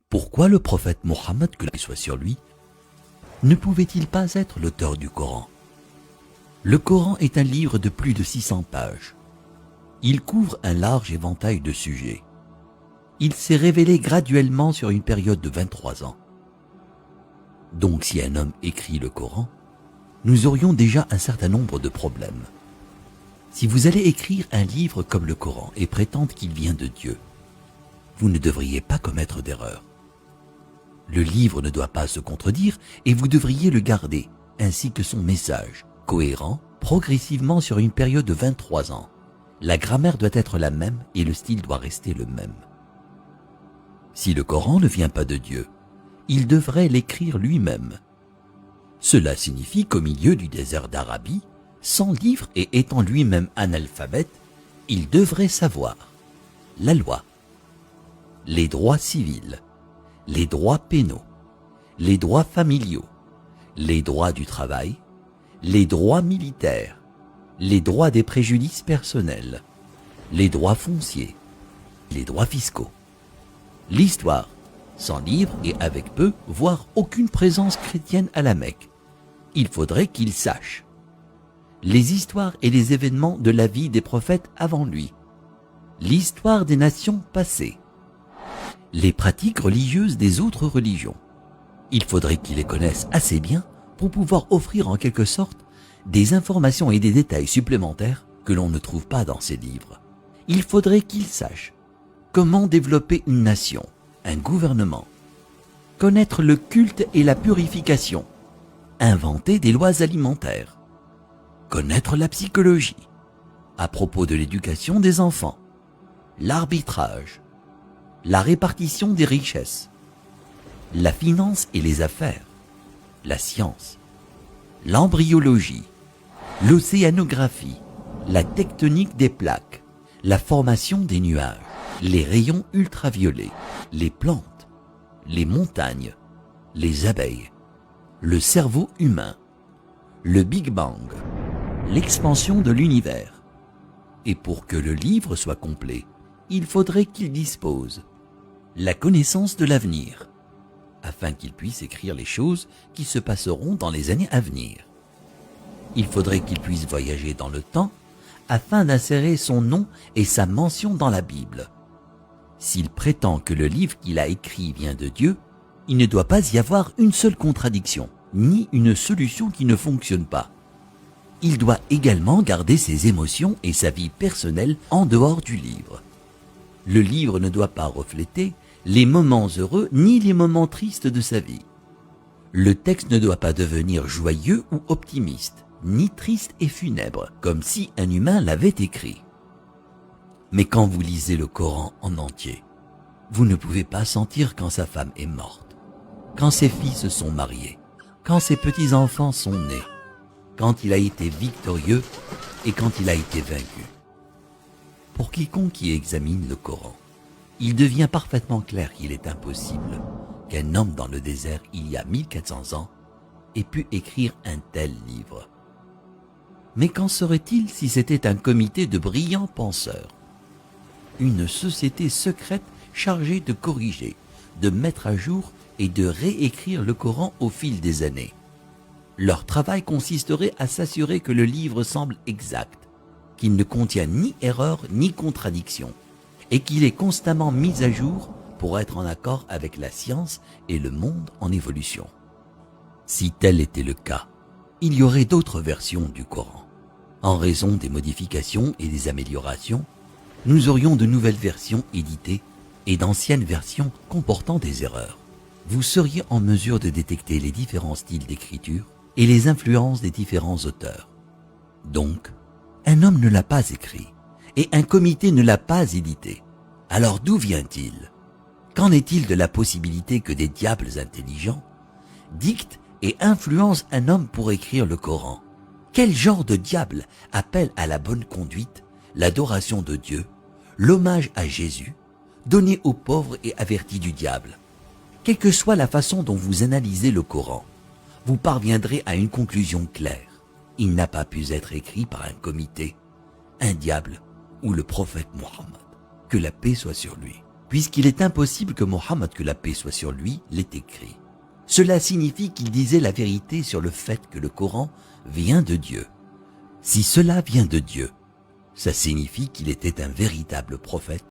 Pourquoi le prophète Mohammed, que la paix soit sur lui, ne pouvait-il pas être l'auteur du Coran? Le Coran est un livre de plus de 600 pages. Il couvre un large éventail de sujets. Il s'est révélé graduellement sur une période de 23 ans. Donc si un homme écrit le Coran, nous aurions déjà un certain nombre de problèmes. Si vous allez écrire un livre comme le Coran et prétendre qu'il vient de Dieu, vous ne devriez pas commettre d'erreur. Le livre ne doit pas se contredire et vous devriez le garder, ainsi que son message, cohérent, progressivement sur une période de 23 ans. La grammaire doit être la même et le style doit rester le même. Si le Coran ne vient pas de Dieu, il devrait l'écrire lui-même. Cela signifie qu'au milieu du désert d'Arabie, sans livre et étant lui-même analphabète, il devrait savoir la loi, les droits civils, les droits pénaux, les droits familiaux, les droits du travail, les droits militaires, les droits des préjudices personnels, les droits fonciers, les droits fiscaux. L'histoire, sans livre et avec peu, voire aucune présence chrétienne à la Mecque. Il faudrait qu'il sache les histoires et les événements de la vie des prophètes avant lui, l'histoire des nations passées, les pratiques religieuses des autres religions. Il faudrait qu'il les connaisse assez bien pour pouvoir offrir en quelque sorte des informations et des détails supplémentaires que l'on ne trouve pas dans ces livres. Il faudrait qu'il sache comment développer une nation, un gouvernement, connaître le culte et la purification, inventer des lois alimentaires, connaître la psychologie, à propos de l'éducation des enfants, l'arbitrage, la répartition des richesses, la finance et les affaires, la science, l'embryologie, l'océanographie, la tectonique des plaques, la formation des nuages, les rayons ultraviolets, les plantes, les montagnes, les abeilles, le cerveau humain, le Big Bang, l'expansion de l'univers. Et pour que le livre soit complet, il faudrait qu'il dispose la connaissance de l'avenir, afin qu'il puisse écrire les choses qui se passeront dans les années à venir. Il faudrait qu'il puisse voyager dans le temps, afin d'insérer son nom et sa mention dans la Bible. S'il prétend que le livre qu'il a écrit vient de Dieu, il ne doit pas y avoir une seule contradiction, ni une solution qui ne fonctionne pas. Il doit également garder ses émotions et sa vie personnelle en dehors du livre. Le livre ne doit pas refléter les moments heureux ni les moments tristes de sa vie. Le texte ne doit pas devenir joyeux ou optimiste, ni triste et funèbre, comme si un humain l'avait écrit. Mais quand vous lisez le Coran en entier, vous ne pouvez pas sentir quand sa femme est morte, quand ses filles se sont mariées, quand ses petits-enfants sont nés, quand il a été victorieux et quand il a été vaincu. Pour quiconque qui examine le Coran, il devient parfaitement clair qu'il est impossible qu'un homme dans le désert il y a 1400 ans ait pu écrire un tel livre. Mais qu'en serait-il si c'était un comité de brillants penseurs, une société secrète chargée de corriger, de mettre à jour et de réécrire le Coran au fil des années? Leur travail consisterait à s'assurer que le livre semble exact, qu'il ne contient ni erreur ni contradiction, et qu'il est constamment mis à jour pour être en accord avec la science et le monde en évolution. Si tel était le cas, il y aurait d'autres versions du Coran. En raison des modifications et des améliorations, nous aurions de nouvelles versions éditées et d'anciennes versions comportant des erreurs. Vous seriez en mesure de détecter les différents styles d'écriture et les influences des différents auteurs. Donc, un homme ne l'a pas écrit et un comité ne l'a pas édité. Alors d'où vient-il? Qu'en est-il de la possibilité que des diables intelligents dictent et influencent un homme pour écrire le Coran? Quel genre de diable appelle à la bonne conduite, l'adoration de Dieu, l'hommage à Jésus, donné aux pauvres et averti du diable? Quelle que soit la façon dont vous analysez le Coran, vous parviendrez à une conclusion claire. Il n'a pas pu être écrit par un comité, un diable ou le prophète Mohammed. Que la paix soit sur lui. puisqu'il est impossible que Mohammed, que la paix soit sur lui, l'ait écrit. Cela signifie qu'il disait la vérité sur le fait que le Coran vient de Dieu. Si cela vient de Dieu, ça signifie qu'il était un véritable prophète